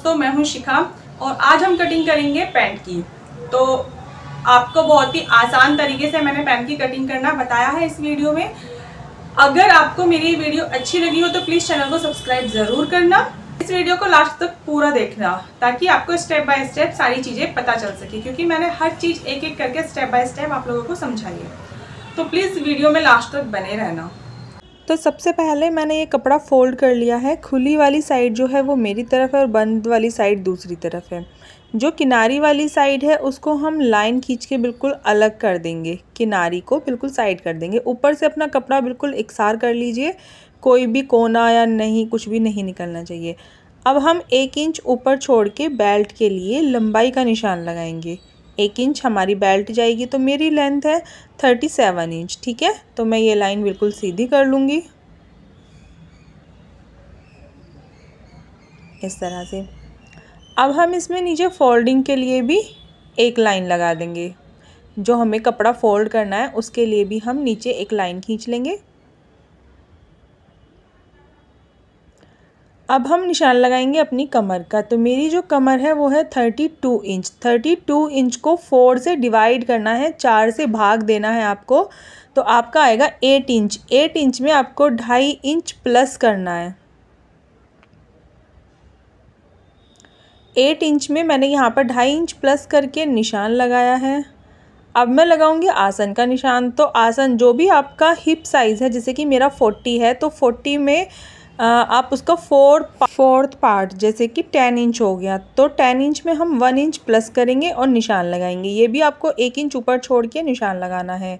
दोस्तों, मैं हूं शिखा और आज हम कटिंग करेंगे पैंट की। तो आपको बहुत ही आसान तरीके से मैंने पैंट की कटिंग करना बताया है इस वीडियो में। अगर आपको मेरी वीडियो अच्छी लगी हो तो प्लीज़ चैनल को सब्सक्राइब ज़रूर करना। इस वीडियो को लास्ट तक पूरा देखना ताकि आपको स्टेप बाय स्टेप सारी चीज़ें पता चल सके, क्योंकि मैंने हर चीज़ एक एक करके स्टेप बाय स्टेप आप लोगों को समझाई है। तो प्लीज़ वीडियो में लास्ट तक बने रहना। तो सबसे पहले मैंने ये कपड़ा फोल्ड कर लिया है। खुली वाली साइड जो है वो मेरी तरफ है और बंद वाली साइड दूसरी तरफ है। जो किनारी वाली साइड है उसको हम लाइन खींच के बिल्कुल अलग कर देंगे, किनारी को बिल्कुल साइड कर देंगे। ऊपर से अपना कपड़ा बिल्कुल एकसार कर लीजिए, कोई भी कोना या नहीं कुछ भी नहीं निकलना चाहिए। अब हम 1 इंच ऊपर छोड़ के बेल्ट के लिए लंबाई का निशान लगाएंगे। 1 इंच हमारी बेल्ट जाएगी, तो मेरी लेंथ है 37 इंच। ठीक है, तो मैं ये लाइन बिल्कुल सीधी कर लूँगी इस तरह से। अब हम इसमें नीचे फोल्डिंग के लिए भी एक लाइन लगा देंगे। जो हमें कपड़ा फोल्ड करना है उसके लिए भी हम नीचे एक लाइन खींच लेंगे। अब हम निशान लगाएंगे अपनी कमर का। तो मेरी जो कमर है वो है 32 इंच। 32 इंच को 4 से डिवाइड करना है, 4 से भाग देना है आपको, तो आपका आएगा 8 इंच। 8 इंच में आपको 2.5 इंच प्लस करना है। 8 इंच में मैंने यहाँ पर 2.5 इंच प्लस करके निशान लगाया है। अब मैं लगाऊंगी आसन का निशान। तो आसन जो भी आपका हिप साइज़ है, जैसे कि मेरा 40 है तो 40 में आप उसका फोर्थ पार्ट जैसे कि 10 इंच हो गया, तो 10 इंच में हम 1 इंच प्लस करेंगे और निशान लगाएंगे। ये भी आपको 1 इंच ऊपर छोड़ के निशान लगाना है।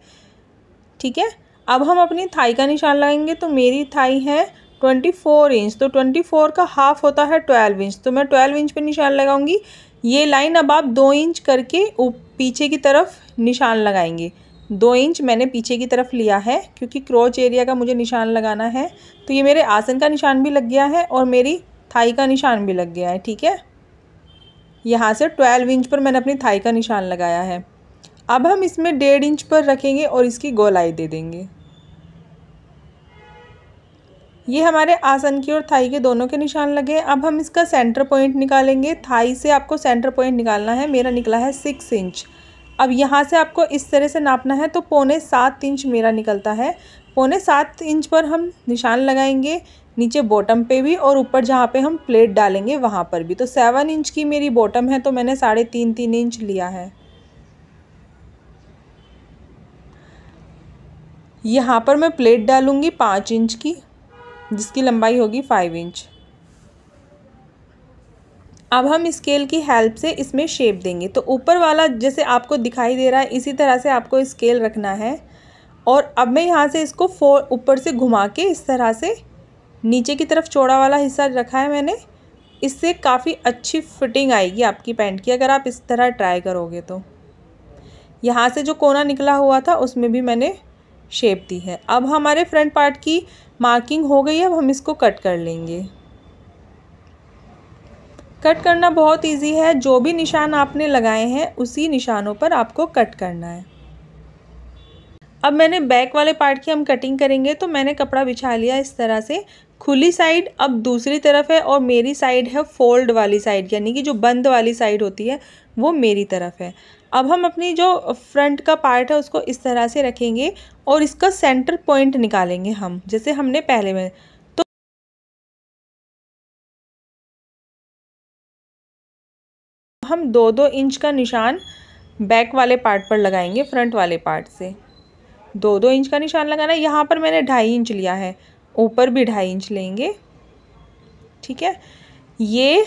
ठीक है, अब हम अपनी थाई का निशान लगाएंगे। तो मेरी थाई है 24 इंच, तो 24 का हाफ होता है 12 इंच, तो मैं 12 इंच पे निशान लगाऊंगी। ये लाइन अब आप 2 इंच करके पीछे की तरफ निशान लगाएंगे। 2 इंच मैंने पीछे की तरफ लिया है क्योंकि क्रोच एरिया का मुझे निशान लगाना है। तो ये मेरे आसन का निशान भी लग गया है और मेरी थाई का निशान भी लग गया है। ठीक है, यहाँ से 12 इंच पर मैंने अपनी थाई का निशान लगाया है। अब हम इसमें 1.5 इंच पर रखेंगे और इसकी गोलाई दे देंगे। ये हमारे आसन की और थाई के दोनों के निशान लगे। अब हम इसका सेंटर पॉइंट निकालेंगे। थाई से आपको सेंटर पॉइंट निकालना है, मेरा निकला है 6 इंच। अब यहाँ से आपको इस तरह से नापना है, तो 6.25 इंच मेरा निकलता है। 6.25 इंच पर हम निशान लगाएंगे, नीचे बॉटम पे भी और ऊपर जहाँ पे हम प्लेट डालेंगे वहाँ पर भी। तो 7 इंच की मेरी बॉटम है, तो मैंने 3.5 इंच लिया है। यहाँ पर मैं प्लेट डालूँगी 5 इंच की, जिसकी लंबाई होगी 5 इंच। अब हम स्केल की हेल्प से इसमें शेप देंगे। तो ऊपर वाला जैसे आपको दिखाई दे रहा है इसी तरह से आपको स्केल रखना है। और अब मैं यहाँ से इसको ऊपर से घुमा के इस तरह से नीचे की तरफ चौड़ा वाला हिस्सा रखा है मैंने। इससे काफ़ी अच्छी फिटिंग आएगी आपकी पैंट की अगर आप इस तरह ट्राई करोगे तो। यहाँ से जो कोना निकला हुआ था उसमें भी मैंने शेप दी है। अब हमारे फ्रंट पार्ट की मार्किंग हो गई है। अब हम इसको कट कर लेंगे। कट करना बहुत इजी है, जो भी निशान आपने लगाए हैं उसी निशानों पर आपको कट करना है। अब मैंने बैक वाले पार्ट की हम कटिंग करेंगे। तो मैंने कपड़ा बिछा लिया इस तरह से। खुली साइड अब दूसरी तरफ है और मेरी साइड है फोल्ड वाली साइड, यानी कि जो बंद वाली साइड होती है वो मेरी तरफ है। अब हम अपनी जो फ्रंट का पार्ट है उसको इस तरह से रखेंगे और इसका सेंटर पॉइंट निकालेंगे हम, जैसे हमने पहले में। हम 2-2 इंच का निशान बैक वाले पार्ट पर लगाएंगे। फ्रंट वाले पार्ट से 2-2 इंच का निशान लगाना है। यहाँ पर मैंने 2.5 इंच लिया है, ऊपर भी 2.5 इंच लेंगे। ठीक है, ये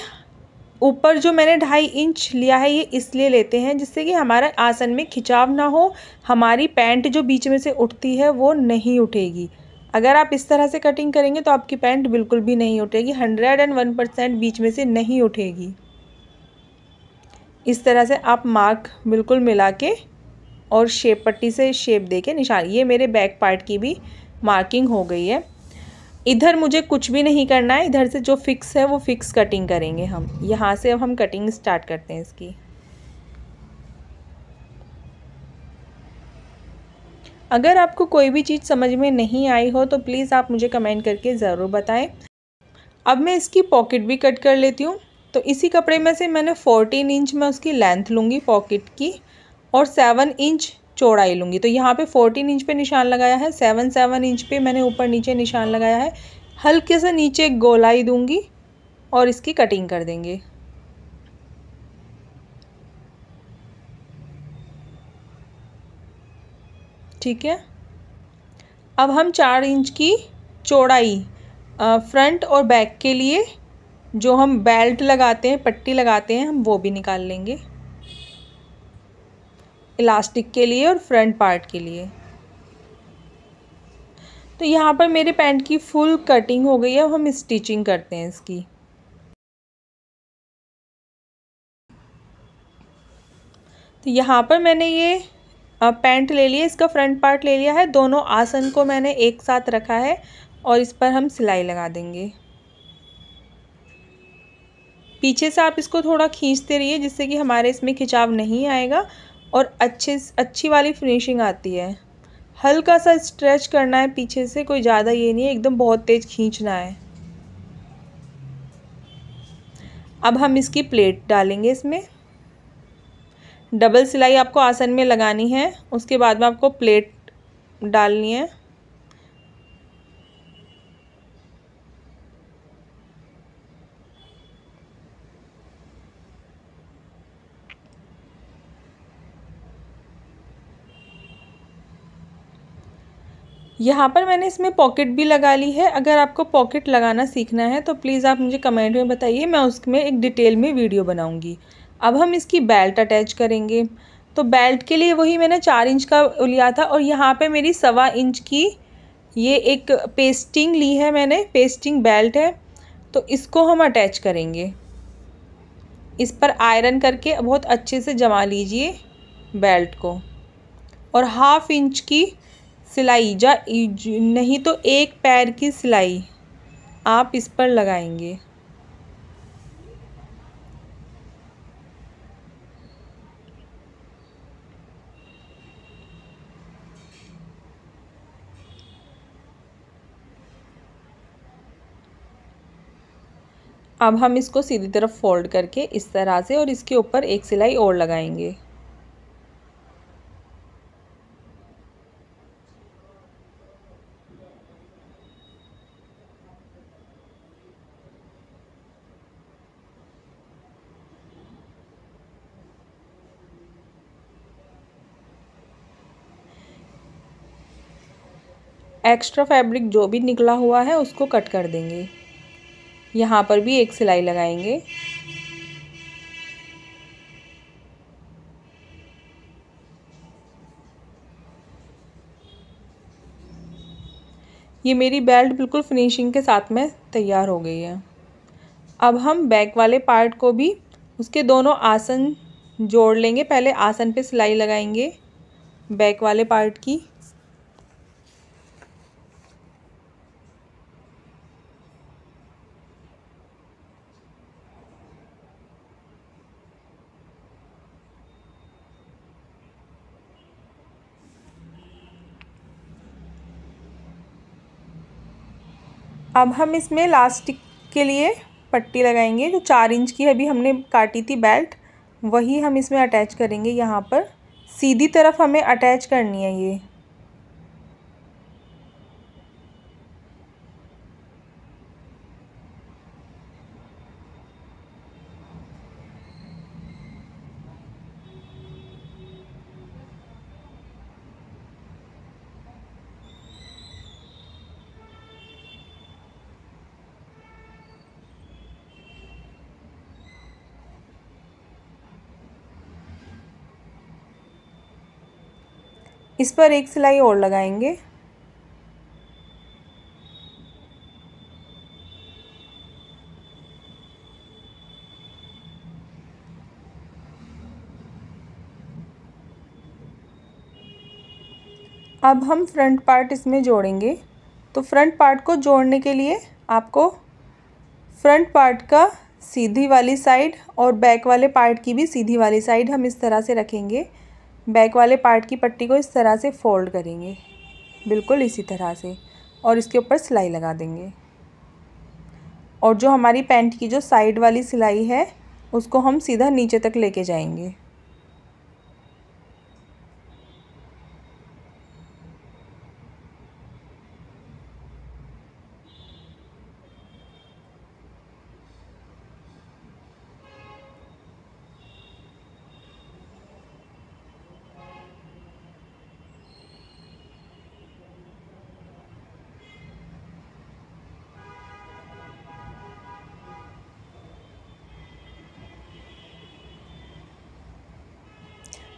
ऊपर जो मैंने 2.5 इंच लिया है ये इसलिए लेते हैं जिससे कि हमारा आसन में खिंचाव ना हो, हमारी पैंट जो बीच में से उठती है वो नहीं उठेगी। अगर आप इस तरह से कटिंग करेंगे तो आपकी पैंट बिल्कुल भी नहीं उठेगी, 101% बीच में से नहीं उठेगी। इस तरह से आप मार्क बिल्कुल मिला के और शेप पट्टी से शेप दे के निशान। ये मेरे बैक पार्ट की भी मार्किंग हो गई है। इधर मुझे कुछ भी नहीं करना है, इधर से जो फिक्स है वो फिक्स कटिंग करेंगे हम। यहाँ से अब हम कटिंग स्टार्ट करते हैं इसकी। अगर आपको कोई भी चीज़ समझ में नहीं आई हो तो प्लीज़ आप मुझे कमेंट करके ज़रूर बताएं। अब मैं इसकी पॉकेट भी कट कर लेती हूँ। तो इसी कपड़े में से मैंने 14 इंच में उसकी लेंथ लूँगी पॉकेट की और 7 इंच चौड़ाई लूँगी। तो यहाँ पे 14 इंच पे निशान लगाया है, 7 इंच पे मैंने ऊपर नीचे निशान लगाया है। हल्के से नीचे गोलाई दूँगी और इसकी कटिंग कर देंगे। ठीक है। अब हम 4 इंच की चौड़ाई फ्रंट और बैक के लिए जो हम बेल्ट लगाते हैं, पट्टी लगाते हैं, हम वो भी निकाल लेंगे इलास्टिक के लिए और फ्रंट पार्ट के लिए। तो यहाँ पर मेरे पैंट की फुल कटिंग हो गई है। अब हम स्टिचिंग करते हैं इसकी। तो यहाँ पर मैंने ये पैंट ले लिया, इसका फ्रंट पार्ट ले लिया है। दोनों आसन को मैंने एक साथ रखा है और इस पर हम सिलाई लगा देंगे। पीछे से आप इसको थोड़ा खींचते रहिए जिससे कि हमारे इसमें खिंचाव नहीं आएगा और अच्छी वाली फिनिशिंग आती है। हल्का सा स्ट्रेच करना है पीछे से, कोई ज़्यादा ये नहीं है एकदम बहुत तेज़ खींचना है। अब हम इसकी प्लेट डालेंगे। इसमें डबल सिलाई आपको आसन में लगानी है, उसके बाद में आपको प्लेट डालनी है। यहाँ पर मैंने इसमें पॉकेट भी लगा ली है। अगर आपको पॉकेट लगाना सीखना है तो प्लीज़ आप मुझे कमेंट में बताइए, मैं उसमें एक डिटेल में वीडियो बनाऊँगी। अब हम इसकी बेल्ट अटैच करेंगे। तो बेल्ट के लिए वही मैंने 4 इंच का लिया था और यहाँ पे मेरी 1.25 इंच की ये एक पेस्टिंग ली है मैंने, पेस्टिंग बेल्ट है। तो इसको हम अटैच करेंगे। इस पर आयरन करके बहुत अच्छे से जमा लीजिए बेल्ट को और 1/2 इंच की सिलाई नहीं तो एक पैर की सिलाई आप इस पर लगाएंगे। अब हम इसको सीधी तरफ फोल्ड करके इस तरह से और इसके ऊपर एक सिलाई और लगाएंगे। एक्स्ट्रा फैब्रिक जो भी निकला हुआ है उसको कट कर देंगे। यहाँ पर भी एक सिलाई लगाएंगे। ये मेरी बेल्ट बिल्कुल फिनिशिंग के साथ में तैयार हो गई है। अब हम बैक वाले पार्ट को भी उसके दोनों आसन जोड़ लेंगे। पहले आसन पे सिलाई लगाएंगे बैक वाले पार्ट की। अब हम इसमें इलास्टिक के लिए पट्टी लगाएंगे। जो 4 इंच की अभी हमने काटी थी बेल्ट, वही हम इसमें अटैच करेंगे। यहाँ पर सीधी तरफ हमें अटैच करनी है ये। इस पर एक सिलाई और लगाएंगे। अब हम फ्रंट पार्ट इसमें जोड़ेंगे। तो फ्रंट पार्ट को जोड़ने के लिए आपको फ्रंट पार्ट का सीधी वाली साइड और बैक वाले पार्ट की भी सीधी वाली साइड हम इस तरह से रखेंगे। बैक वाले पार्ट की पट्टी को इस तरह से फोल्ड करेंगे, बिल्कुल इसी तरह से, और इसके ऊपर सिलाई लगा देंगे। और जो हमारी पैंट की जो साइड वाली सिलाई है उसको हम सीधा नीचे तक लेके जाएंगे।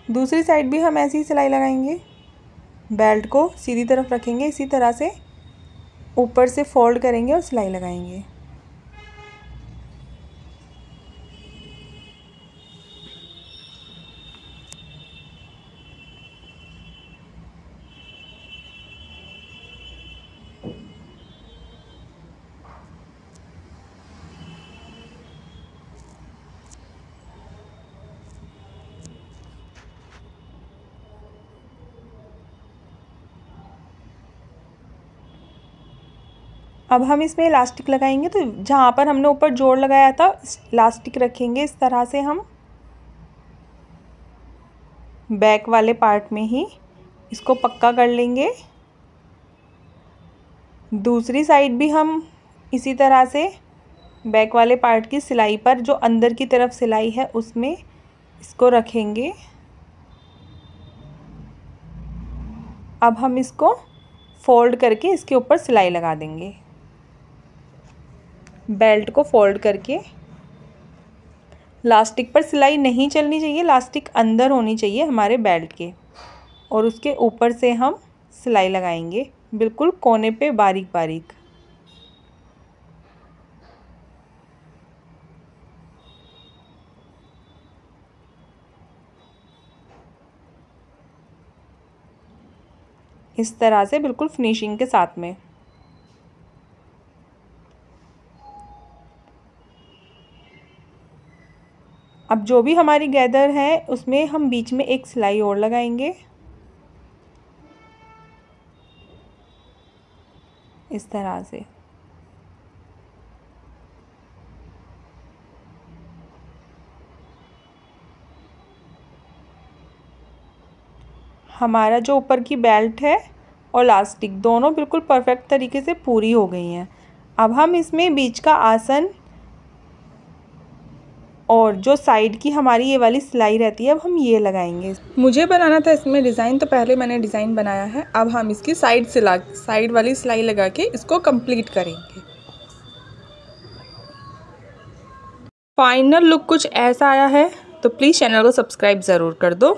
दूसरी साइड भी हम ऐसी ही सिलाई लगाएंगे। बेल्ट को सीधी तरफ रखेंगे, इसी तरह से ऊपर से फोल्ड करेंगे और सिलाई लगाएंगे। अब हम इसमें इलास्टिक लगाएंगे, तो जहाँ पर हमने ऊपर जोड़ लगाया था इलास्टिक रखेंगे इस तरह से हम बैक वाले पार्ट में ही इसको पक्का कर लेंगे। दूसरी साइड भी हम इसी तरह से बैक वाले पार्ट की सिलाई पर जो अंदर की तरफ सिलाई है उसमें इसको रखेंगे। अब हम इसको फोल्ड करके इसके ऊपर सिलाई लगा देंगे। बेल्ट को फोल्ड करके लास्टिक पर सिलाई नहीं चलनी चाहिए, लास्टिक अंदर होनी चाहिए हमारे बेल्ट के, और उसके ऊपर से हम सिलाई लगाएंगे बिल्कुल कोने पे बारीक बारीक। इस तरह से बिल्कुल फिनिशिंग के साथ में। अब जो भी हमारी गैदर है उसमें हम बीच में एक सिलाई और लगाएंगे इस तरह से। हमारा जो ऊपर की बेल्ट है और इलास्टिक दोनों बिल्कुल परफेक्ट तरीके से पूरी हो गई हैं। अब हम इसमें बीच का आसन और जो साइड की हमारी ये वाली सिलाई रहती है अब हम ये लगाएंगे। मुझे बनाना था इसमें डिज़ाइन, तो पहले मैंने डिज़ाइन बनाया है। अब हम इसकी साइड वाली सिलाई लगा के इसको कंप्लीट करेंगे। फाइनल लुक कुछ ऐसा आया है, तो प्लीज़ चैनल को सब्सक्राइब ज़रूर कर दो।